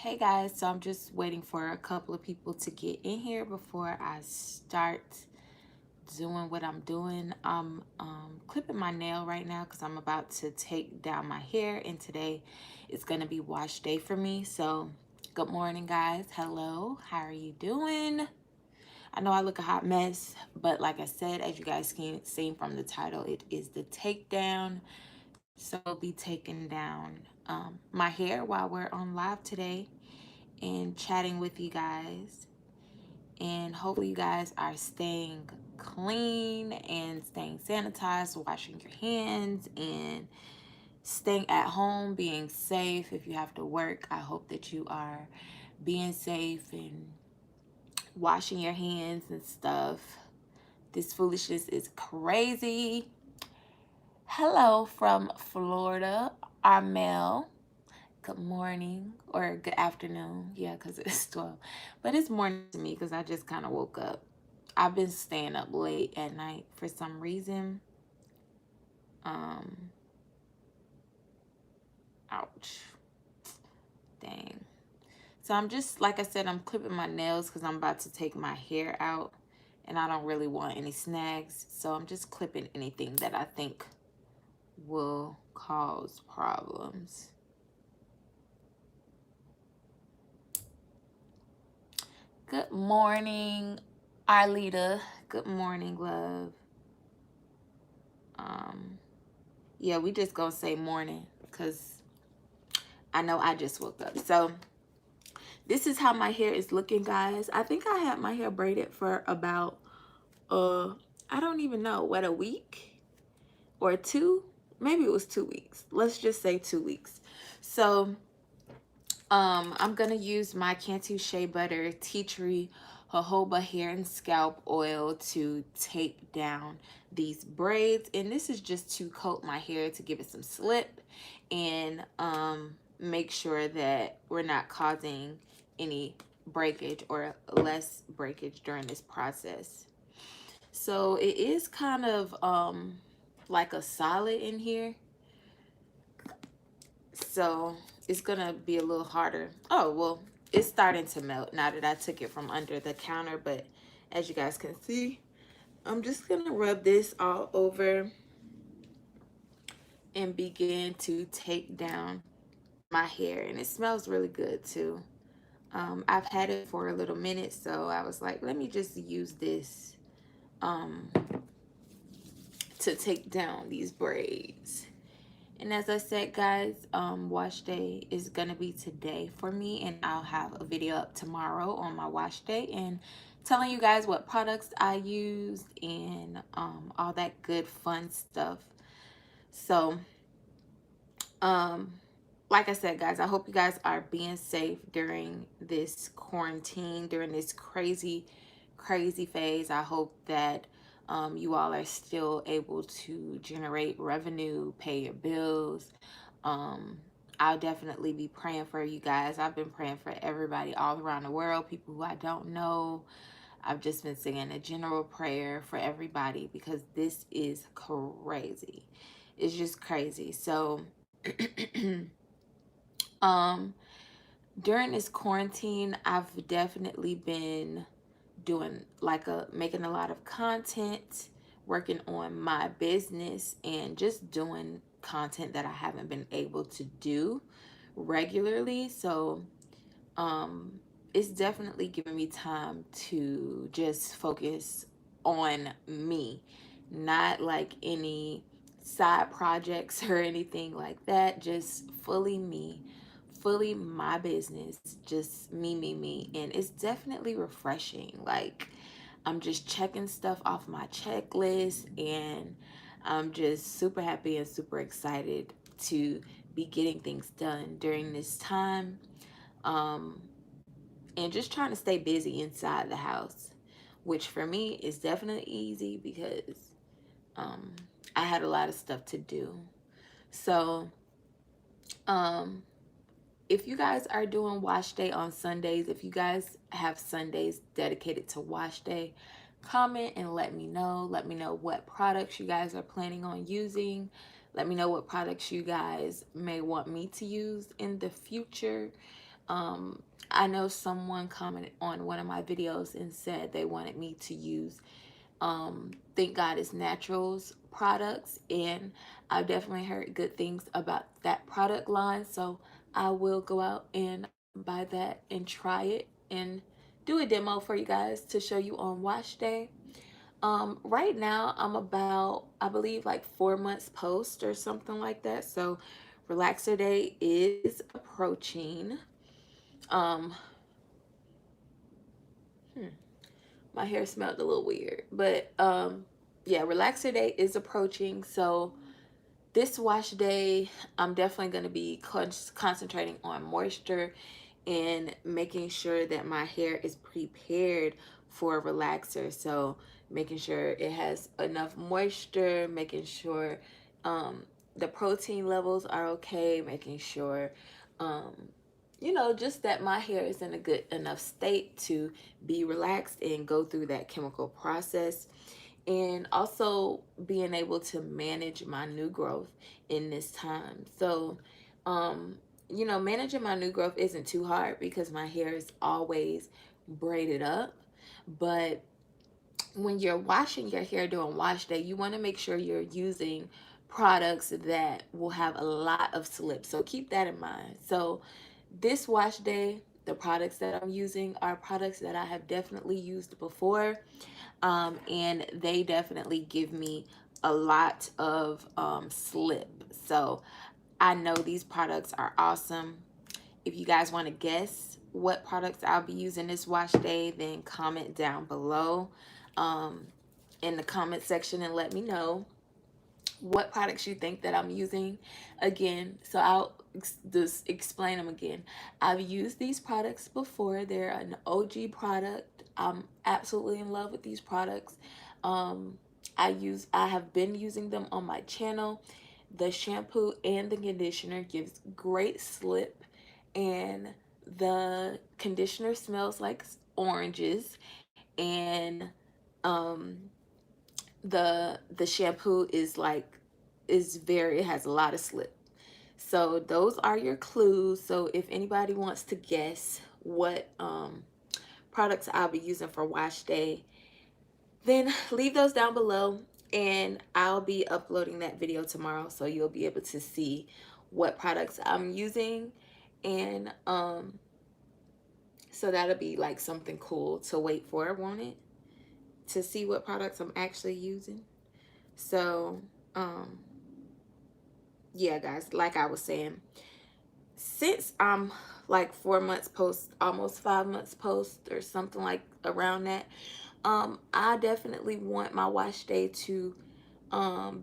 Hey guys, so I'm just waiting for a couple of people to get in here before I start doing what I'm doing. I'm clipping my nail right now because I'm about to take down my hair, and today it's going to be wash day for me. So good morning guys. Hello, how are you doing? I know I look a hot mess, but like I said, as you guys can see from the title, it is the takedown. So I'll be taking down my hair while we're on live today and chatting with you guys. And hopefully you guys are staying clean and staying sanitized, washing your hands, and staying at home, being safe. If you have to work, I hope that you are being safe and washing your hands and stuff. This foolishness is crazy. Hello from Florida, Armel. Good morning or good afternoon. Yeah, because it's 12. But it's morning to me because I just kind of woke up. I've been staying up late at night for some reason. Ouch. Dang. So I'm just, like I said, I'm clipping my nails because I'm about to take my hair out. And I don't really want any snags. So I'm just clipping anything that I think will cause problems. Good morning, Arlita. Good morning, love. Yeah, we just gonna say morning because I know I just woke up. So this is how my hair is looking, guys. I think I had my hair braided for about I don't even know what, a week or two. Maybe it was 2 weeks. Let's just say 2 weeks. So I'm gonna use my Cantu Shea Butter Tea Tree Jojoba Hair and Scalp Oil to take down these braids, and this is just to coat my hair to give it some slip and make sure that we're not causing any breakage or less breakage during this process. So it is kind of like a solid in here, so it's gonna be a little harder. Oh, well, it's starting to melt now that I took it from under the counter, but as you guys can see, I'm just gonna rub this all over and begin to take down my hair. And it smells really good too. I've had it for a little minute, so I was like, let me just use this to take down these braids. And as I said, guys, wash day is gonna be today for me, and I'll have a video up tomorrow on my wash day and telling you guys what products I used and all that good fun stuff. So like I said, guys, I hope you guys are being safe during this quarantine, during this crazy phase. I hope that you all are still able to generate revenue, pay your bills. I'll definitely be praying for you guys. I've been praying for everybody all around the world, people who I don't know. I've just been saying a general prayer for everybody because this is crazy. It's just crazy. So during this quarantine, I've definitely been doing making a lot of content, working on my business, and just doing content that I haven't been able to do regularly. So it's definitely giving me time to just focus on me, not like any side projects or anything like that, just fully me, fully my business, just me. And it's definitely refreshing. Like, I'm just checking stuff off my checklist, and I'm just super happy and super excited to be getting things done during this time. And just trying to stay busy inside the house, which for me is definitely easy because I had a lot of stuff to do. So if you guys are doing wash day on Sundays, if you guys have Sundays dedicated to wash day, comment and let me know. Let me know what products you guys are planning on using. Let me know what products you guys may want me to use in the future. I know someone commented on one of my videos and said they wanted me to use Thank God It's Naturals products, and I've definitely heard good things about that product line. So I will go out and buy that and try it and do a demo for you guys to show you on wash day. Right now I'm about, I believe, like 4 months post or something like that. So relaxer day is approaching. Um, hmm, my hair smelled a little weird, but yeah, relaxer day is approaching. So this wash day, I'm definitely going to be concentrating on moisture and making sure that my hair is prepared for a relaxer. So making sure it has enough moisture, making sure um, the protein levels are okay, making sure um, just that my hair is in a good enough state to be relaxed and go through that chemical process, and also being able to manage my new growth in this time. So, managing my new growth isn't too hard because my hair is always braided up. But when you're washing your hair during wash day, you want to make sure you're using products that will have a lot of slip. So keep that in mind. So this wash day, the products that I'm using are products that I have definitely used before, and they definitely give me a lot of slip. So I know these products are awesome. If you guys want to guess what products I'll be using this wash day, then comment down below um, in the comment section and let me know what products you think that I'm using. Again, so I'll just explain them again. I've used these products before. They're an OG product. I'm absolutely in love with these products. um I have been using them on my channel. The shampoo and the conditioner gives great slip, and the conditioner smells like oranges, and um the shampoo is like, it has a lot of slip. So those are your clues. So if anybody wants to guess what products I'll be using for wash day, then leave those down below, and I'll be uploading that video tomorrow, so you'll be able to see what products I'm using. And so that'll be like something cool to wait for, won't it, to see what products I'm actually using. So um yeah, guys, like I was saying, since I'm like 4 months post, almost 5 months post or something like around that, I definitely want my wash day to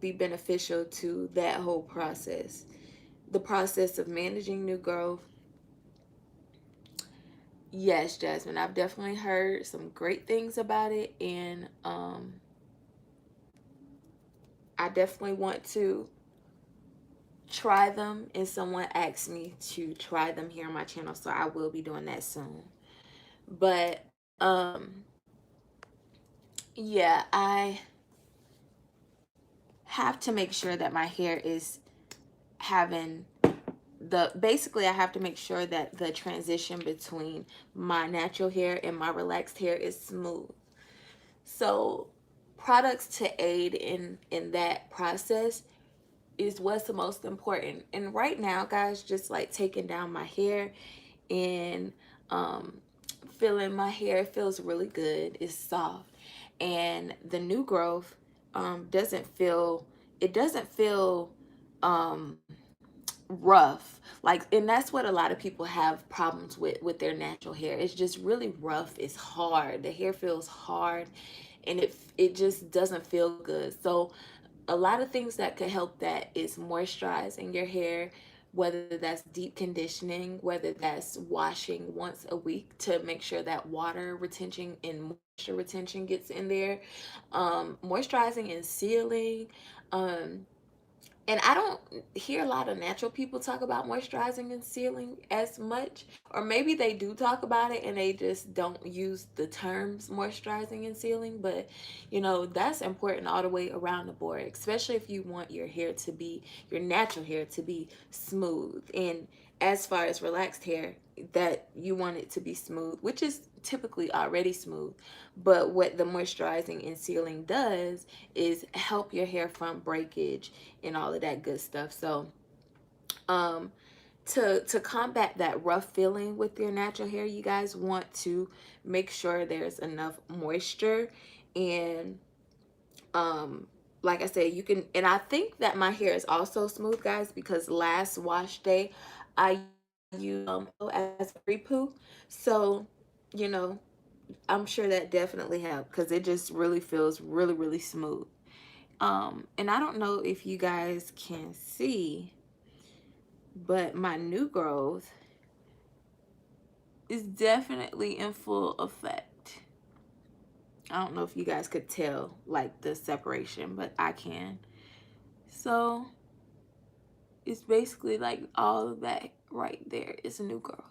be beneficial to that whole process. The process of managing new growth. Yes, Jasmine, I've definitely heard some great things about it, and I definitely want to try them, and someone asked me to try them here on my channel, so I will be doing that soon. But yeah, I have to make sure that my hair is having basically I have to make sure that the transition between my natural hair and my relaxed hair is smooth. So products to aid in that process is what's the most important. And right now, guys, just like taking down my hair and um feeling my hair feels really good. It's soft, and the new growth doesn't feel, it doesn't feel um rough, like, and that's what a lot of people have problems with their natural hair. It's just really rough. It's hard. The hair feels hard, and it just doesn't feel good. So a lot of things that could help that is moisturizing your hair, whether that's deep conditioning, whether that's washing once a week to make sure that water retention and moisture retention gets in there, moisturizing and sealing. And I don't hear a lot of natural people talk about moisturizing and sealing as much. Or maybe they do talk about it and they just don't use the terms moisturizing and sealing. But, that's important all the way around the board, especially if you want your hair to be, your natural hair to be smooth. And as far as relaxed hair, that you want it to be smooth, which is typically already smooth. But what the moisturizing and sealing does is help your hair from breakage and all of that good stuff. So um to combat that rough feeling with your natural hair, you guys want to make sure there's enough moisture. And um like I said, you can, and I think that my hair is also smooth, guys, because last wash day I used as a pre-poo. So, you know, I'm sure that definitely helped because it just really feels really smooth. And I don't know if you guys can see, but my new growth is definitely in full effect. I don't know if you guys could tell like the separation, but I can. So it's basically like all of that right there is a new girl.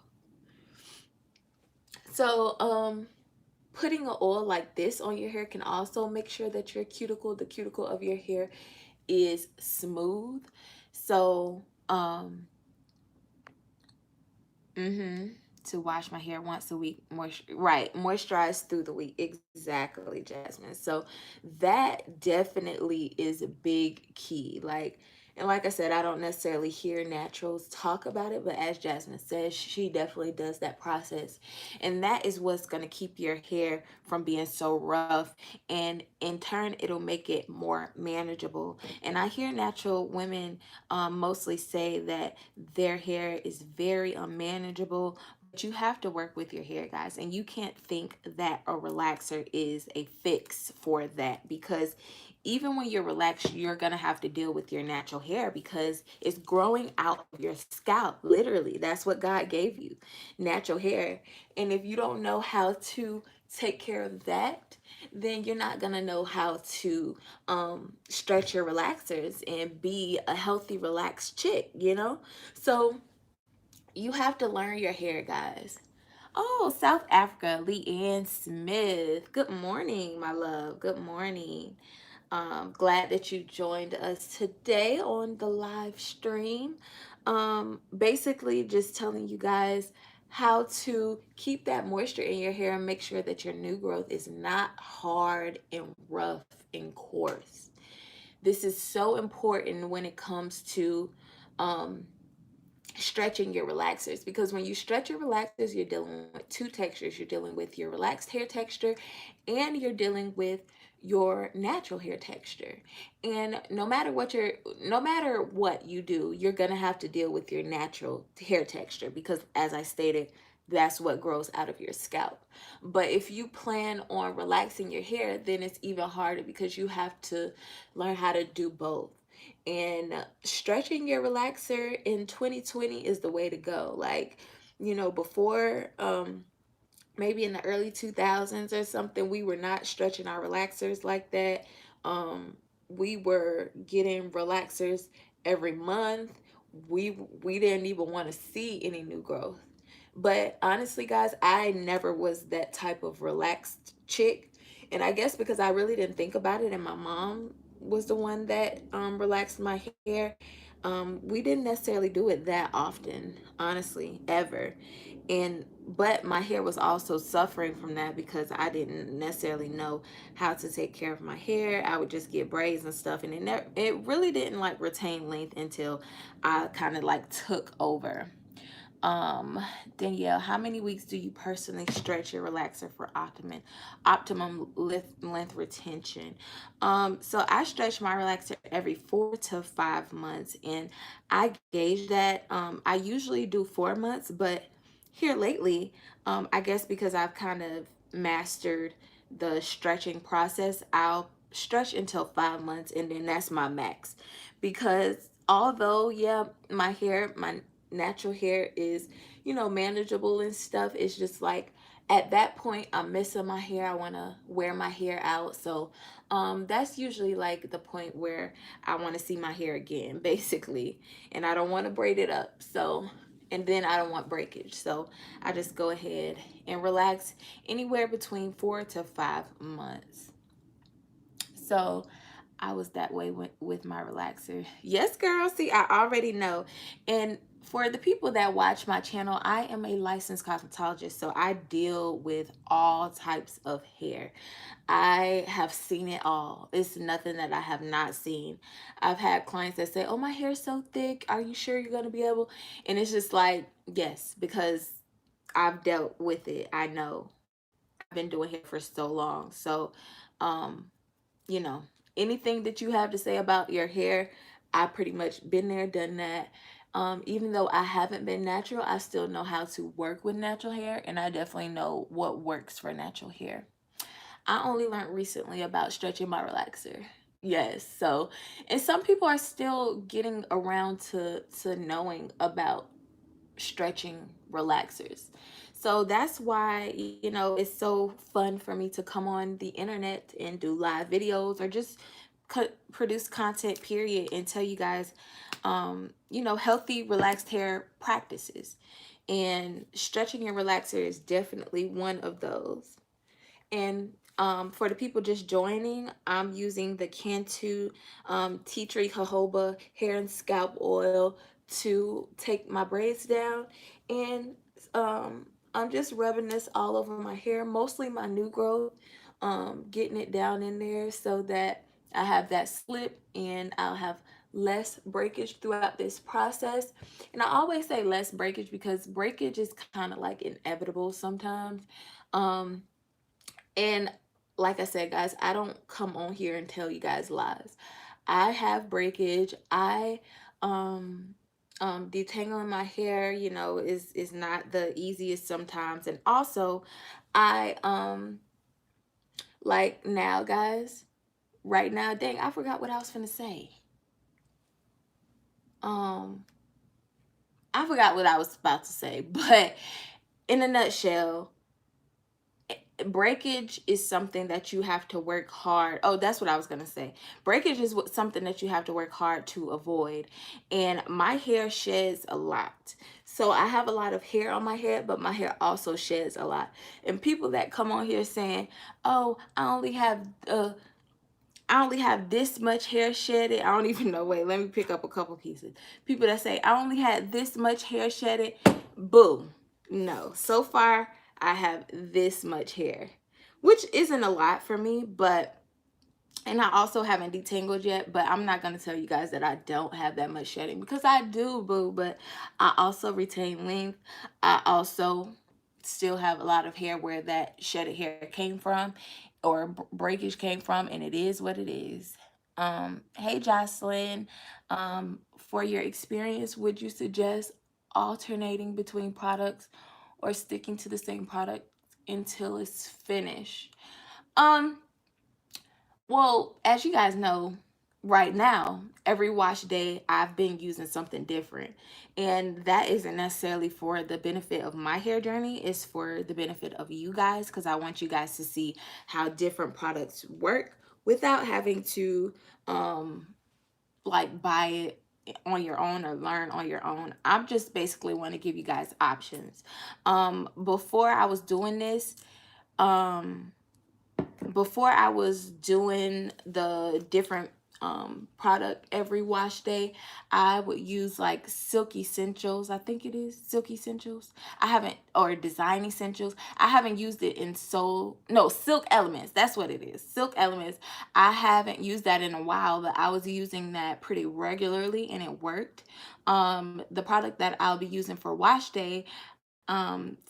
So putting an oil like this on your hair can also make sure that your cuticle, the cuticle of your hair, is smooth. So mm-hmm. To wash my hair once a week, moisturize through the week. Exactly, Jasmine. So that definitely is a big key. Like, and like I said, I don't necessarily hear naturals talk about it, but as Jasmine says, she definitely does that process. And that is what's going to keep your hair from being so rough. And in turn, it'll make it more manageable. And I hear natural women mostly say that their hair is very unmanageable. But you have to work with your hair, guys, and you can't think that a relaxer is a fix for that, because even when you're relaxed, you're gonna have to deal with your natural hair because it's growing out of your scalp. Literally, that's what God gave you, natural hair. And if you don't know how to take care of that, then you're not gonna know how to stretch your relaxers and be a healthy, relaxed chick, you know? So you have to learn your hair, guys. Oh, South Africa, Leanne Smith. Good morning, my love. Good morning. Glad that you joined us today on the live stream. Basically, just telling you guys how to keep that moisture in your hair and make sure that your new growth is not hard and rough and coarse. This is so important when it comes to um, stretching your relaxers, because when you stretch your relaxers, you're dealing with two textures. You're dealing with your relaxed hair texture and you're dealing with your natural hair texture. And no matter what you do, you're going to have to deal with your natural hair texture because, as I stated, that's what grows out of your scalp. But if you plan on relaxing your hair, then it's even harder because you have to learn how to do both. And stretching your relaxer in 2020 is the way to go. Like, before, maybe in the early 2000s or something, we were not stretching our relaxers like that. We were getting relaxers every month. We didn't even want to see any new growth. But honestly, guys, I never was that type of relaxed chick. And I guess because I really didn't think about it, and my mom was the one that relaxed my hair, we didn't necessarily do it that often, honestly, ever. And but my hair was also suffering from that because I didn't necessarily know how to take care of my hair. I would just get braids and stuff, and it really didn't like retain length until I kind of like took over. um Danielle, how many weeks do you personally stretch your relaxer for optimum length retention? So I stretch my relaxer every 4 to 5 months, and I gauge that. I usually do 4 months, but here lately, I guess because I've kind of mastered the stretching process, I'll stretch until 5 months, and then that's my max. Because although, yeah, my natural hair is, manageable and stuff, it's just like at that point I'm missing my hair. I want to wear my hair out. So that's usually like the point where I want to see my hair again, basically. And I don't want to braid it up. So, and then I don't want breakage. So I just go ahead and relax anywhere between 4 to 5 months. So I was that way with my relaxer. Yes, girl. See, I already know. And For the people that watch my channel, I am a licensed cosmetologist, so I deal with all types of hair. I have seen it all. It's nothing that I have not seen. I've had clients that say, "Oh, my hair's so thick. Are you sure you're going to be able?" And it's just like, yes, because I've dealt with it. I know. I've been doing hair for so long. So, um, you know, anything that you have to say about your hair, I pretty much been there, done that. Even though I haven't been natural, I still know how to work with natural hair, and I definitely know what works for natural hair. I only learned recently about stretching my relaxer. Yes, so, and some people are still getting around to knowing about stretching relaxers. So that's why, it's so fun for me to come on the internet and do live videos or just produce content, period, and tell you guys, healthy, relaxed hair practices. And stretching your relaxer is definitely one of those. And for the people just joining, I'm using the Cantu Tea Tree Jojoba Hair and Scalp Oil to take my braids down. And I'm just rubbing this all over my hair, mostly my new growth, getting it down in there so that I have that slip and I'll have less breakage throughout this process. And I always say less breakage because breakage is kind of like inevitable sometimes. Um, and like I said, guys, I don't come on here and tell you guys lies. I have breakage. I detangling my hair, is not the easiest sometimes. And also, I like now, guys, right now, dang, I forgot what I was gonna say. Um I forgot what I was about to say, but in a nutshell, breakage is something that you have to work hard. Oh, that's what I was gonna say. Breakage is something that you have to work hard to avoid. And my hair sheds a lot. So I have a lot of hair on my head, but my hair also sheds a lot. And people that come on here saying, "Oh, I only have this much hair shedded." I don't even know. Wait, let me pick up a couple pieces. People that say, "I only had this much hair shedded." Boo. No. So far, I have this much hair, which isn't a lot for me, but, and I also haven't detangled yet, but I'm not going to tell you guys that I don't have that much shedding because I do, boo, but I also retain length. I also still have a lot of hair where that shedded hair came from or breakage came from, and it is what it is. Hey, Jocelyn, for your experience, would you suggest alternating between products or sticking to the same product until it's finished? Um, well, as you guys know, right now, every wash day, I've been using something different. And that isn't necessarily for the benefit of my hair journey, it's for the benefit of you guys because I want you guys to see how different products work without having to like buy it on your own or learn on your own. I'm just basically want to give you guys options. Before I was doing this, um before I was doing the different product every wash day, I would use like Silk Essentials. I think it is Silk Essentials. I haven't, or Design Essentials. I haven't used it in Silk Elements. That's what it is. Silk Elements. I haven't used that in a while, but I was using that pretty regularly and it worked. The product that I'll be using for wash day,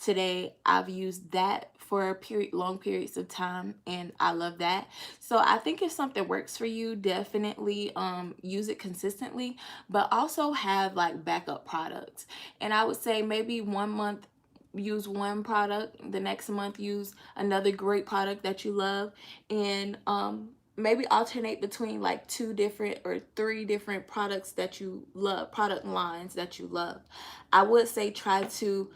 today, I've used that for long periods of time, and I love that. So I think if something works for you, definitely use it consistently, but also have like backup products. And I would say maybe 1 month use one product, the next month use another great product that you love, and maybe alternate between like 2 different or 3 different products that you love, product lines that you love. I would say try to,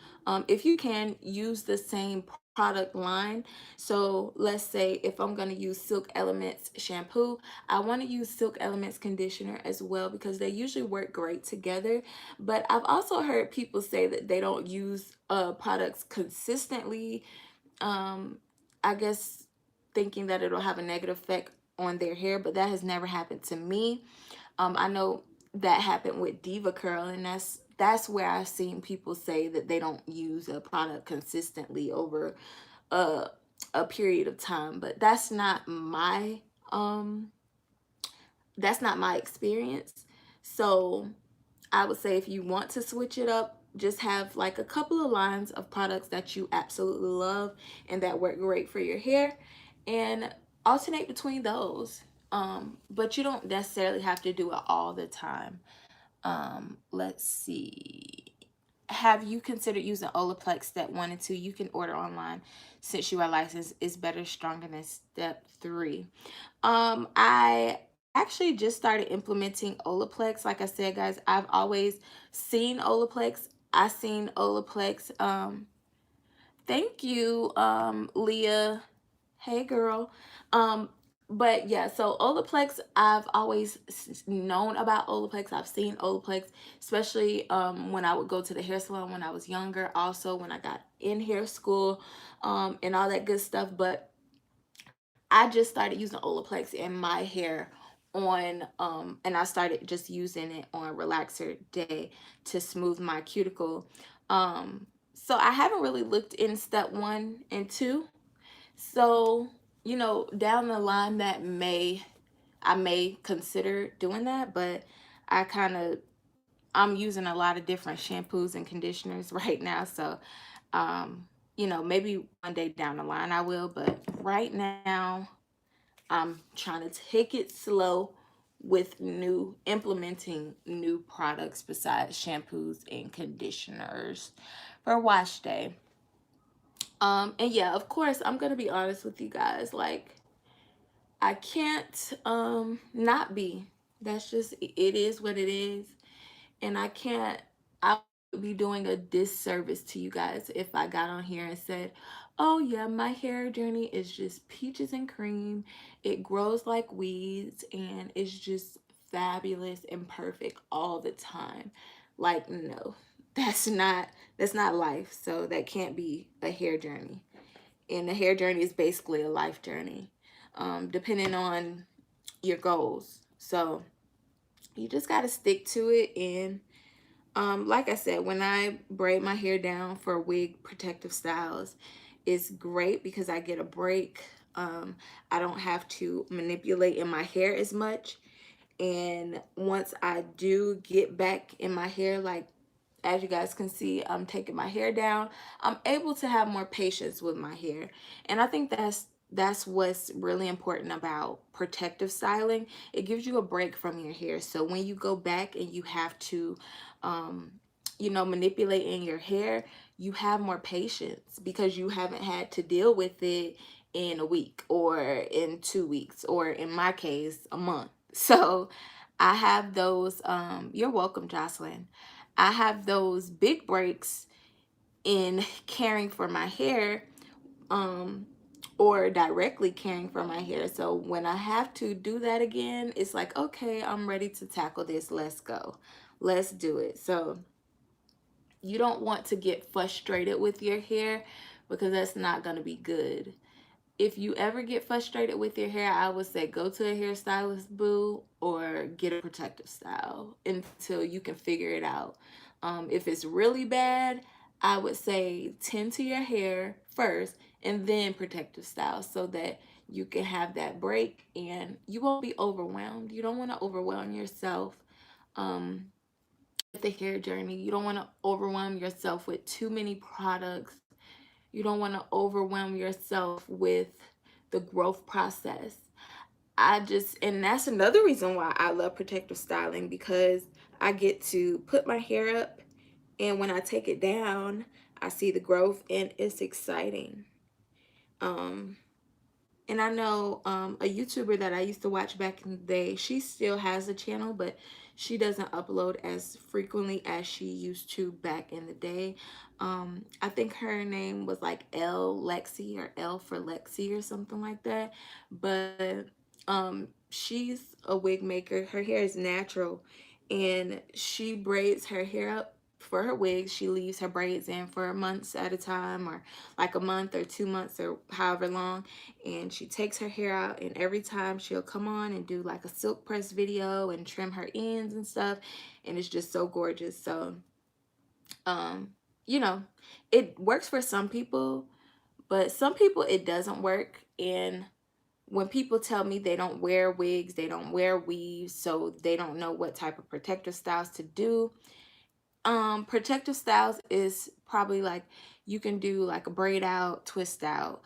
if you can, use the same product line. So let's say if I'm going to use Silk Elements shampoo, I want to use Silk Elements conditioner as well because they usually work great together. But I've also heard people say that they don't use products consistently. I guess thinking that it'll have a negative effect on their hair, but that has never happened to me. I know that happened with Diva Curl, and that's that's where I've seen people say that they don't use a product consistently over a period of time, but um that's not my experience. So I would say if you want to switch it up, just have like a couple of lines of products that you absolutely love and that work great for your hair, and alternate between those. But you don't necessarily have to do it all the time. Let's see. Have you considered using Olaplex step 1 and 2? You can order online since you are licensed. It's better, stronger than step 3. I actually just started implementing Olaplex. Like I said, guys, I've always seen Olaplex. I seen Olaplex. Thank you, Leah. Hey, girl. Um, but yeah, so Olaplex, I've always known about Olaplex. I've seen Olaplex, especially when I would go to the hair salon when I was younger. Also, when I got in hair school, and all that good stuff. But I just started using Olaplex in my hair on and I started just using it on relaxer day to smooth my cuticle. So I haven't really looked in step 1 and 2. So, down the line I may consider doing that, but I kind of I'm using a lot of different shampoos and conditioners right now, so maybe one day down the line I will, but right now I'm trying to take it slow with implementing new products besides shampoos and conditioners for wash day. And yeah, of course, I'm gonna be honest with you guys. Like, I can't not be. That's just it is what it is, and I would be doing a disservice to you guys if I got on here and said, oh yeah, my hair journey is just peaches and cream, it grows like weeds, and it's just fabulous and perfect all the time. Like, no, that's not life. So that can't be a hair journey, and the hair journey is basically a life journey, depending on your goals. So you just got to stick to it. And like I said, when I braid my hair down for wig protective styles, it's great because I get a break. I don't have to manipulate in my hair as much. And once I do get back in my hair, like as you guys can see, I'm taking my hair down, I'm able to have more patience with my hair. And I think that's what's really important about protective styling. It gives you a break from your hair. So when you go back and you have to manipulate in your hair, you have more patience because you haven't had to deal with it in a week or in 2 weeks, or in my case, a month. So I have those, you're welcome, Jocelyn. I have those big breaks in caring for my hair, um, or directly caring for my hair. So when I have to do that again, it's like, okay, I'm ready to tackle this. Let's go. Let's do it. So you don't want to get frustrated with your hair because that's not going to be good. If you ever get frustrated with your hair, I would say go to a hairstylist, boo, or get a protective style until you can figure it out. If it's really bad, I would say tend to your hair first and then protective style so that you can have that break and you won't be overwhelmed. You don't want to overwhelm yourself with the hair journey. You don't want to overwhelm yourself with too many products. You don't want to overwhelm yourself with the growth process. And that's another reason why I love protective styling, because I get to put my hair up, and when I take it down, I see the growth and it's exciting. Um, and I know a YouTuber that I used to watch back in the day, she still has a channel, but she doesn't upload as frequently as she used to back in the day. I think her name was like L Lexi, or L for Lexi, or something like that. But she's a wig maker. Her hair is natural, and she braids her hair up for her wigs. She leaves her braids in for months at a time, or like a month or 2 months or however long, and she takes her hair out, and every time she'll come on and do like a silk press video and trim her ends and stuff, and it's just so gorgeous. So Um, you know, it works for some people, but some people it doesn't work. And when people tell me they don't wear wigs, they don't wear weaves, so they don't know what type of protective styles to do. Protective styles is probably like you can do like a braid out, twist out.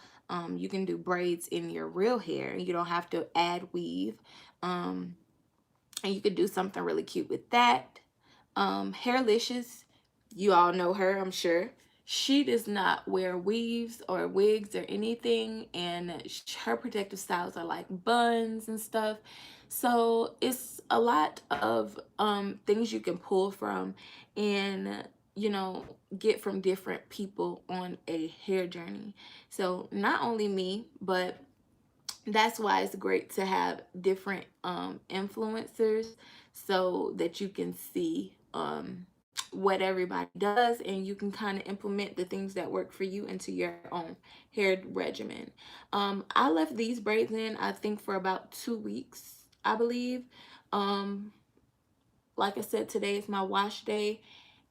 You can do braids in your real hair. You don't have to add weave. Um, and you could do something really cute with that. Hairlicious, you all know her, I'm sure. She does not wear weaves or wigs or anything, and her protective styles are like buns and stuff. So it's a lot of things you can pull from and, you know, get from different people on a hair journey. So not only me, but that's why it's great to have different influencers so that you can see what everybody does, and you can kind of implement the things that work for you into your own hair regimen. I left these braids in, I think, for about 2 weeks, I believe. um like I said, today is my wash day,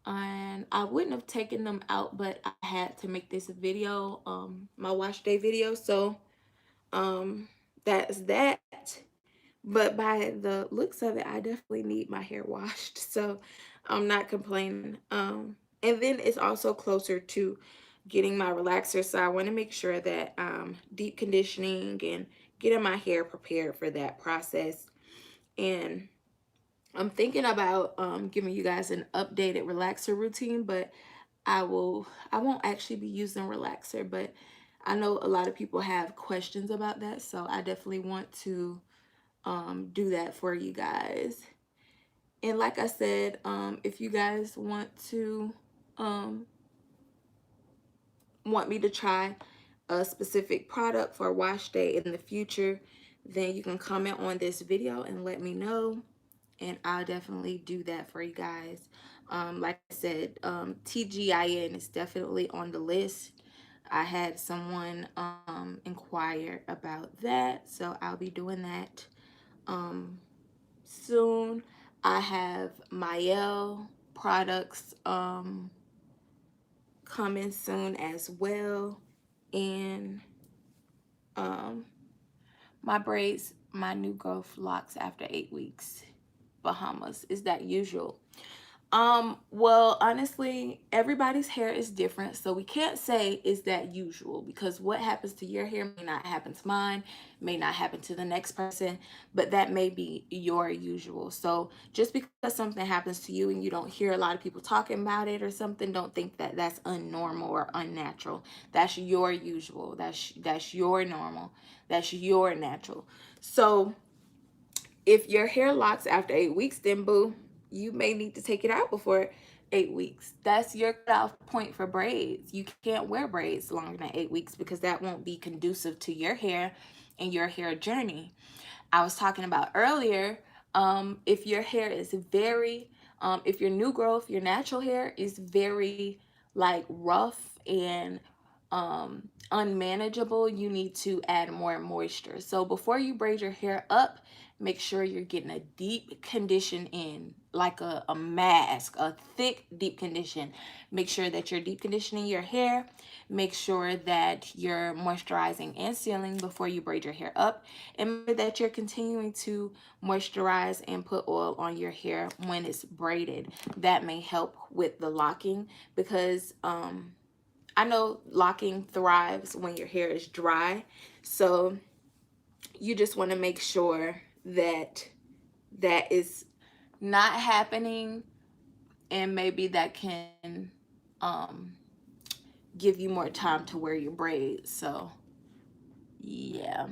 and I wouldn't have taken them out, but I had to make this video, my wash day video. So um that's that. But by the looks of it, I definitely need my hair washed, so I'm not complaining. And then it's also closer to getting my relaxer, so I want to make sure that deep conditioning and getting my hair prepared for that process. And I'm thinking about giving you guys an updated relaxer routine, but I won't actually be using relaxer, but I know a lot of people have questions about that, so I definitely want to do that for you guys. And like I said, if you guys um, want me to try a specific product for wash day in the future, then you can comment on this video and let me know, and I'll definitely do that for you guys. Like I said, TGIN is definitely on the list. I had someone inquire about that, so I'll be doing that soon. I have Mael products coming soon as well. And um, my braids, my new growth locks after 8 weeks. Bahamas. Is that usual? Well, honestly, everybody's hair is different, so we can't say is that usual, because what happens to your hair may not happen to mine, may not happen to the next person, but that may be your usual. So just because something happens to you and you don't hear a lot of people talking about it or something, don't think that that's unnormal or unnatural. That's your usual. That's your normal. That's your natural. So if your hair locks after 8 weeks, then boo, you may need to take it out before 8 weeks. That's your cutoff point for braids. You can't wear braids longer than 8 weeks because that won't be conducive to your hair and your hair journey. I was talking about earlier, if your hair is very, if your new growth, your natural hair is very like rough and unmanageable, you need to add more moisture. So before you braid your hair up, make sure you're getting a deep condition in, like a mask, a thick deep condition. Make sure that you're deep conditioning your hair. Make sure that you're moisturizing and sealing before you braid your hair up, and that you're continuing to moisturize and put oil on your hair when it's braided. That may help with the locking, because I know locking thrives when your hair is dry. So you just want to make sure that that is not happening, and maybe that can um, give you more time to wear your braids. So yeah.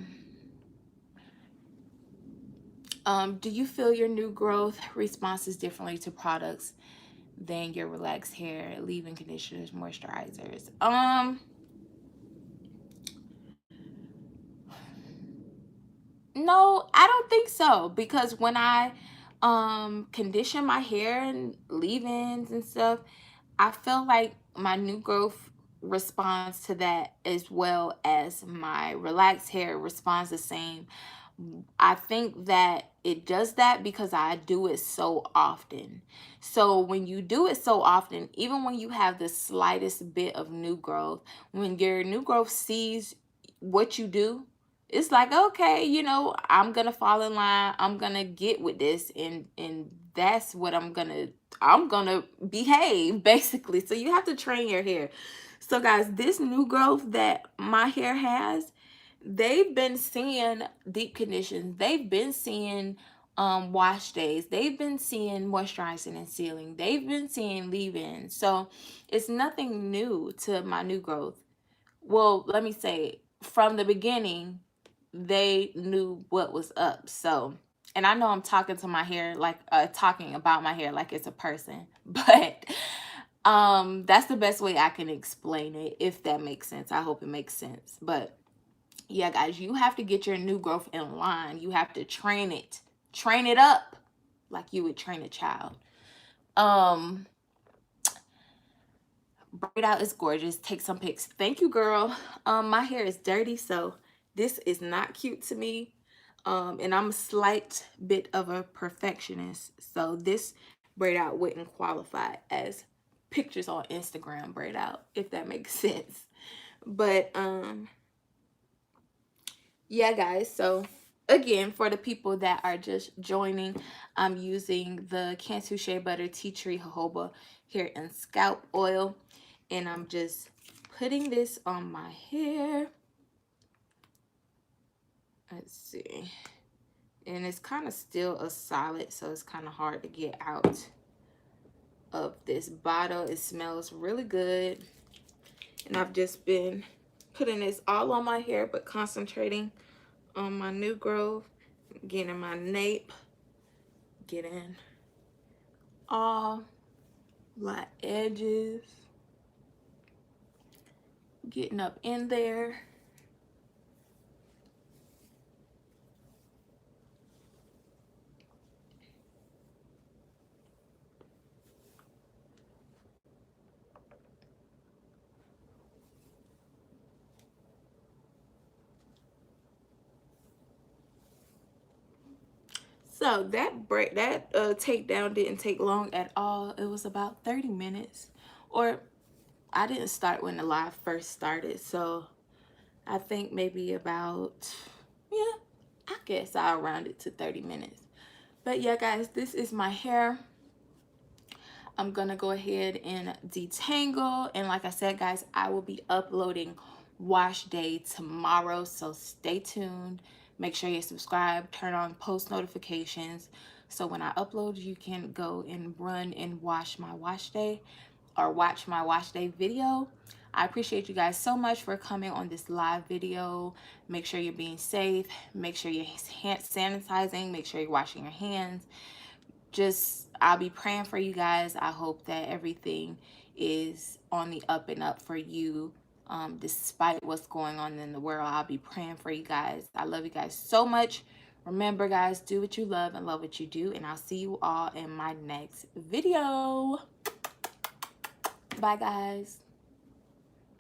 Do you feel your new growth responses differently to products than your relaxed hair, leave-in conditioners, moisturizers? No, I don't think so, because when I condition my hair and leave-ins and stuff, I feel like my new growth responds to that, as well as my relaxed hair responds the same. I think that it does that because I do it so often. So when you do it so often, even when you have the slightest bit of new growth, when your new growth sees what you do, it's like, okay, you know, I'm gonna fall in line. I'm gonna get with this, and that's what I'm gonna behave basically. So you have to train your hair. So guys, this new growth that my hair has, they've been seeing deep conditions. They've been seeing wash days. They've been seeing moisturizing and sealing. They've been seeing leave-in. So it's nothing new to my new growth. Well, let me say, from the beginning, they knew what was up. So, and I know I'm talking to my hair like talking about my hair like it's a person, but that's the best way I can explain it, if that makes sense. I hope it makes sense. But yeah, guys, you have to get your new growth in line. You have to train it up like you would train a child. Braid out is gorgeous. Take some pics. Thank you, girl. My hair is dirty, so this is not cute to me. And I'm a slight bit of a perfectionist, so this braid out wouldn't qualify as pictures on Instagram braid out, if that makes sense. But yeah, guys, so again, for the people that are just joining, I'm using the Cantu Shea Butter Tea Tree Jojoba Hair and Scalp Oil, and I'm just putting this on my hair. Let's see. And it's kind of still a solid, so it's kind of hard to get out of this bottle. It smells really good. And I've just been putting this all on my hair, but concentrating on my new growth, getting my nape, getting all my edges, getting up in there. So that takedown didn't take long at all. It was about 30 minutes. Or I didn't start when the live first started, so I think maybe about, yeah, I guess I'll round it to 30 minutes. But yeah, guys, this is my hair. I'm gonna go ahead and detangle, and like I said, guys, I will be uploading wash day tomorrow, so stay tuned. Make sure you subscribe, turn on post notifications, so when I upload, you can go and run and wash my wash day or watch my wash day video. I appreciate you guys so much for coming on this live video. Make sure you're being safe, make sure you're hand sanitizing, make sure you're washing your hands. Just, I'll be praying for you guys. I hope that everything is on the up and up for you, despite what's going on in the world. I'll be praying for you guys. I love you guys so much. Remember, guys, do what you love and love what you do, and I'll see you all in my next video. Bye, guys.